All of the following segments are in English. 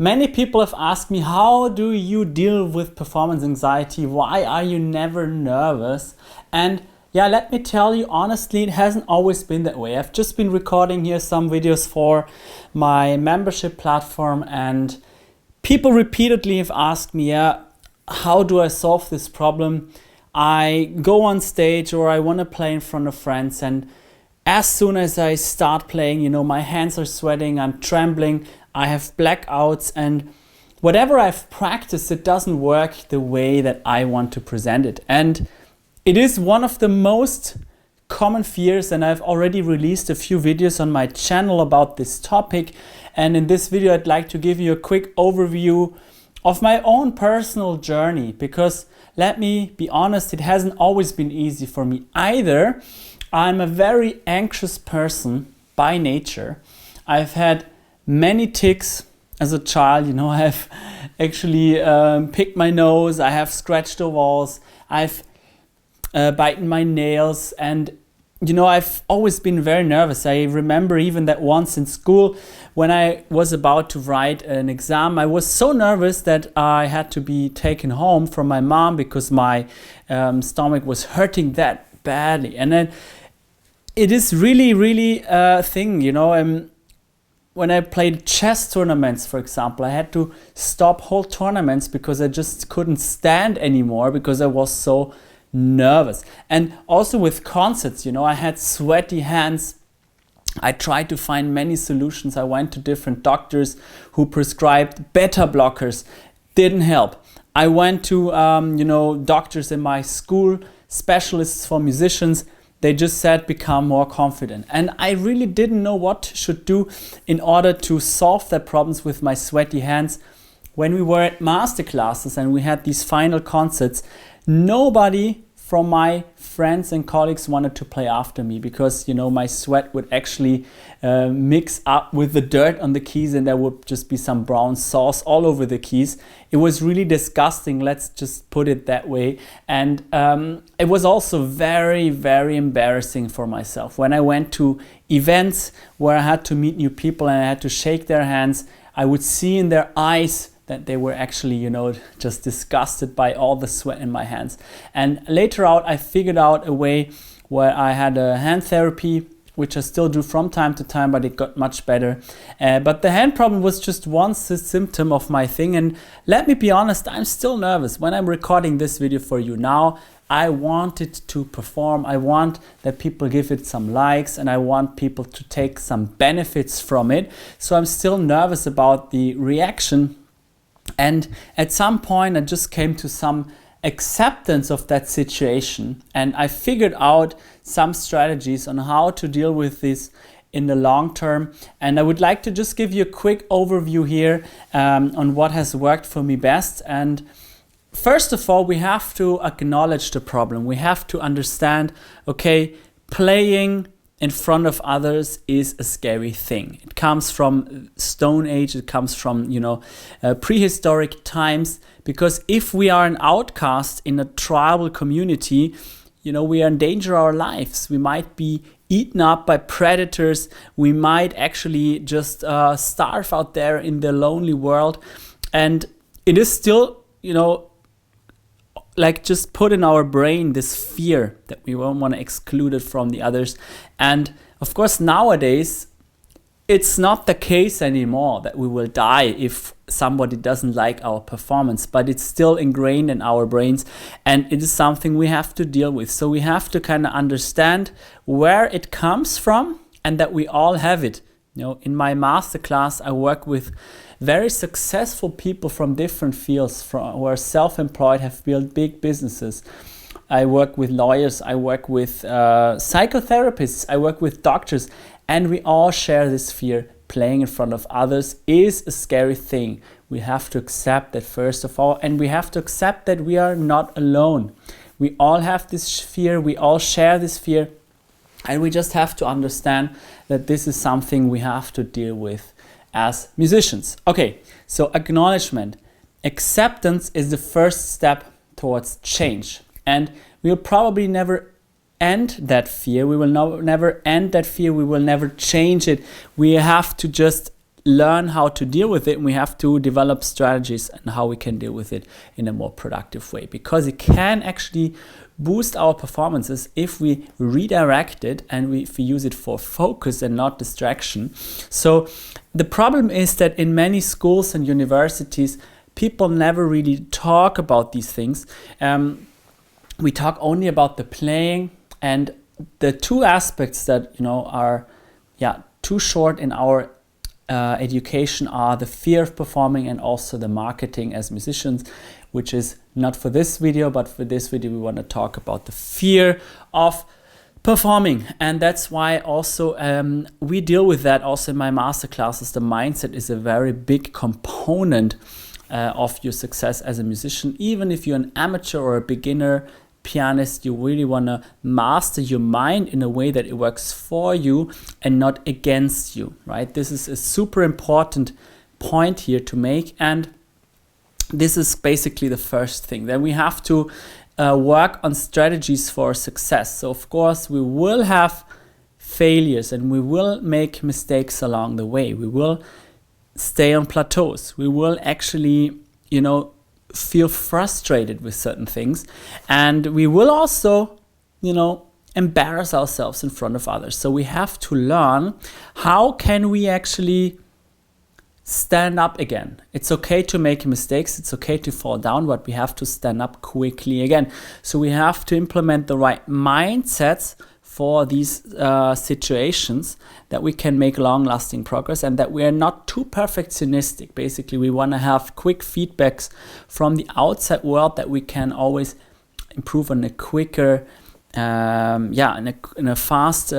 Many people have asked me, how do you deal with performance anxiety? Why are you never nervous? And yeah, let me tell you honestly, it hasn't always been that way. I've just been recording here some videos for my membership platform, and people repeatedly have asked me, how do I solve this problem? I go on stage or I want to play in front of friends, and as soon as I start playing, my hands are sweating, I'm trembling, I have blackouts, and whatever I've practiced, it doesn't work the way that I want to present it. And it is one of the most common fears, and I've already released a few videos on my channel about this topic. And in this video, I'd like to give you a quick overview of my own personal journey, because let me be honest, it hasn't always been easy for me either. I'm a very anxious person by nature. I've had many tics as a child. I have actually picked my nose, I have scratched the walls, I've bitten my nails, and I've always been very nervous. I remember even that once in school when I was about to write an exam, I was so nervous that I had to be taken home from my mom because my stomach was hurting that badly. And then it is really a thing, when I played chess tournaments, for example, I had to stop whole tournaments because I just couldn't stand anymore because I was so nervous. And also with concerts, I had sweaty hands. I tried to find many solutions. I went to different doctors who prescribed beta blockers. Didn't help. I went to doctors in my school, specialists for musicians. They just said, become more confident. And I really didn't know what I should do in order to solve the problems with my sweaty hands. When we were at master classes and we had these final concerts, nobody from my friends and colleagues wanted to play after me because, my sweat would actually mix up with the dirt on the keys, and there would just be some brown sauce all over the keys. It was really disgusting, let's just put it that way. And it was also very embarrassing for myself. When I went to events where I had to meet new people and I had to shake their hands, I would see in their eyes that they were actually, just disgusted by all the sweat in my hands. And later out, I figured out a way where I had a hand therapy, which I still do from time to time, but it got much better. But the hand problem was just one symptom of my thing. And let me be honest, I'm still nervous. When I'm recording this video for you now, I want it to perform. I want that people give it some likes, and I want people to take some benefits from it. So I'm still nervous about the reaction. And at some point I just came to some acceptance of that situation, and I figured out some strategies on how to deal with this in the long term. And I would like to just give you a quick overview here on what has worked for me best. And first of all, we have to acknowledge the problem. We have to understand, okay, playing in front of others is a scary thing. It comes from Stone Age, it comes from, prehistoric times, because if we are an outcast in a tribal community, we are in danger of our lives. We might be eaten up by predators. We might actually just starve out there in the lonely world. And it is still, just put in our brain this fear that we won't want to exclude it from the others. And of course, nowadays, it's not the case anymore that we will die if somebody doesn't like our performance, but it's still ingrained in our brains, and it is something we have to deal with. So we have to kind of understand where it comes from and that we all have it. In my masterclass, I work with very successful people from different fields, who are self-employed, have built big businesses. I work with lawyers, I work with psychotherapists, I work with doctors, and we all share this fear. Playing in front of others is a scary thing. We have to accept that first of all, and we have to accept that we are not alone. We all have this fear, we all share this fear, and we just have to understand that this is something we have to deal with as musicians. Okay, so acknowledgement. Acceptance is the first step towards change. And we'll probably never end that fear. We will never end that fear. We will never change it. We have to just learn how to deal with it, and we have to develop strategies and how we can deal with it in a more productive way, because it can actually boost our performances if we redirect it and if we use it for focus and not distraction. So the problem is that in many schools and universities, people never really talk about these things. We talk only about the playing, and the two aspects that are too short in our education are the fear of performing and also the marketing as musicians, which is not for this video, but for this video we want to talk about the fear of performing. And that's why also we deal with that also in my master classes. The mindset is a very big component of your success as a musician. Even if you're an amateur or a beginner pianist, you really want to master your mind in a way that it works for you and not against you, right? This is a super important point here to make, and this is basically the first thing. Then we have to work on strategies for success. So of course we will have failures and we will make mistakes along the way. We will stay on plateaus. We will actually, feel frustrated with certain things, and we will also, embarrass ourselves in front of others. So we have to learn how can we actually stand up again. It's okay to make mistakes, it's okay to fall down, but we have to stand up quickly again. So we have to implement the right mindsets for these situations, that we can make long-lasting progress and that we are not too perfectionistic. Basically, we want to have quick feedbacks from the outside world that we can always improve on a quicker, in a fast,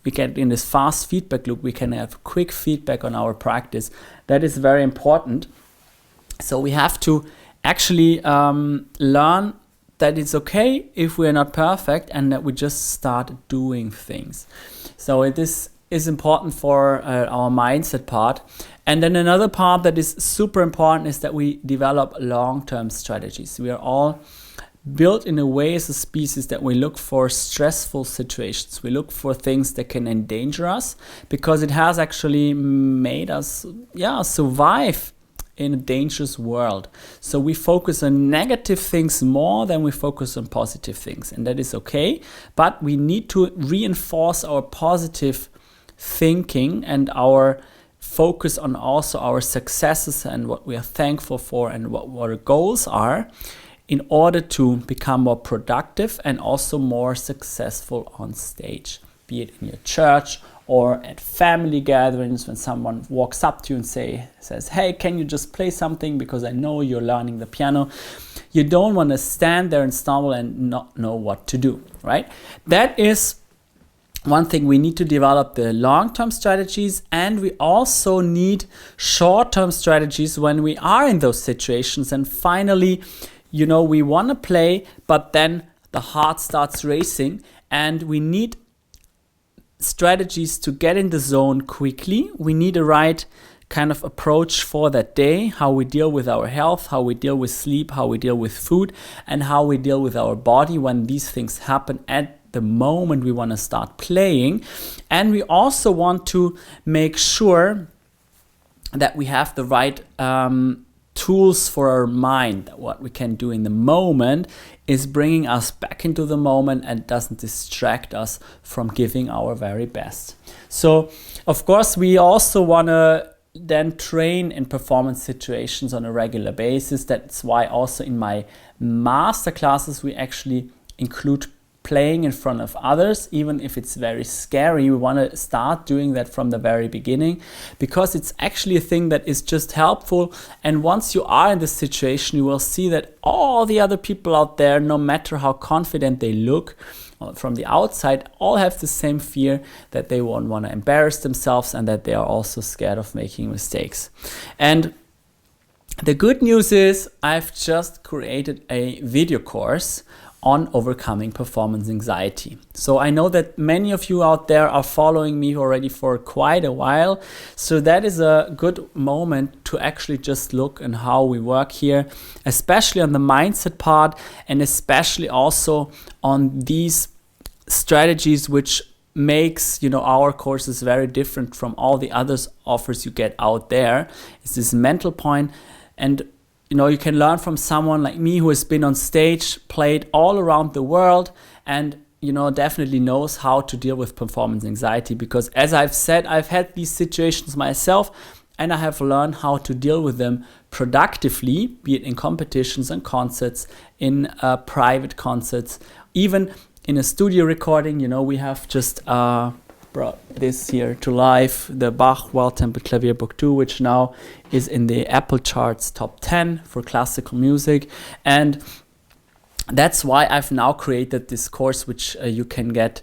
we get in this fast feedback loop, we can have quick feedback on our practice. That is very important. So we have to actually learn that it's okay if we're not perfect and that we just start doing things. So this is important for our mindset part. And then another part that is super important is that we develop long-term strategies. We are all built in a way as a species that we look for stressful situations. We look for things that can endanger us, because it has actually made us survive in a dangerous world. So we focus on negative things more than we focus on positive things, and that is okay, but we need to reinforce our positive thinking and our focus on also our successes and what we are thankful for and what our goals are, in order to become more productive and also more successful on stage, be it in your church or at family gatherings, when someone walks up to you and says, hey, can you just play something because I know you're learning the piano. You don't want to stand there and stumble and not know what to do, right? That is one thing. We need to develop the long-term strategies, and we also need short-term strategies when we are in those situations. And finally, we want to play, but then the heart starts racing, and we need strategies to get in the zone quickly. We need a right kind of approach for that day, how we deal with our health, how we deal with sleep, how we deal with food, and how we deal with our body when these things happen at the moment we want to start playing. And we also want to make sure that we have the right tools for our mind, that what we can do in the moment is bringing us back into the moment and doesn't distract us from giving our very best. So of course we also want to then train in performance situations on a regular basis. That's why also in my master classes we actually include playing in front of others, even if it's very scary. We want to start doing that from the very beginning, because it's actually a thing that is just helpful. And once you are in this situation, you will see that all the other people out there, no matter how confident they look from the outside, all have the same fear, that they won't want to embarrass themselves and that they are also scared of making mistakes. And the good news is I've just created a video course on overcoming performance anxiety. So I know that many of you out there are following me already for quite a while. So that is a good moment to actually just look at how we work here, especially on the mindset part, and especially also on these strategies which makes, you know, our courses very different from all the others offers you get out there is this mental point. And you know, you can learn from someone like me who has been on stage, played all around the world, and you know, definitely knows how to deal with performance anxiety, because as I've said, I've had these situations myself and I have learned how to deal with them productively, be it in competitions and concerts, in private concerts, even in a studio recording. You know, we have just brought this here to life, the Bach Well-Tempered Clavier Book 2, which now is in the Apple charts top 10 for classical music. And that's why I've now created this course, which you can get.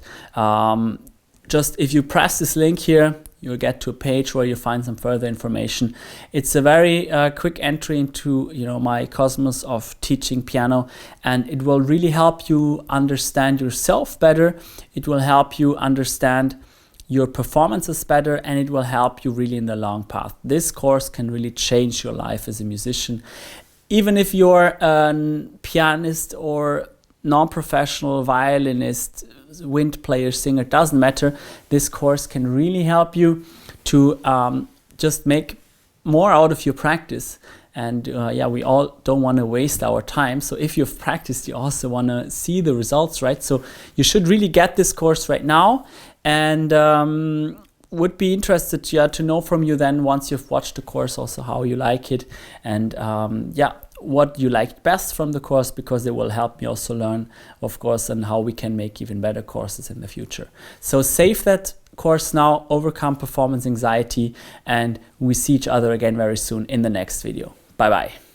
Just if you press this link here, you'll get to a page where you find some further information. It's a very quick entry into, you know, my cosmos of teaching piano, and it will really help you understand yourself better. It will help you understand your performances better, and it will help you really in the long path. This course can really change your life as a musician. Even if you're a pianist or non-professional violinist, wind player, singer, doesn't matter. This course can really help you to just make more out of your practice. And yeah, we all don't want to waste our time. So if you've practiced, you also want to see the results, right? So you should really get this course right now. And would be interested to know from you then, once you've watched the course, also how you like it, and yeah, what you liked best from the course, because it will help me also learn, of course, and how we can make even better courses in the future. So save that course now, Overcome Performance Anxiety, and we see each other again very soon in the next video. Bye bye.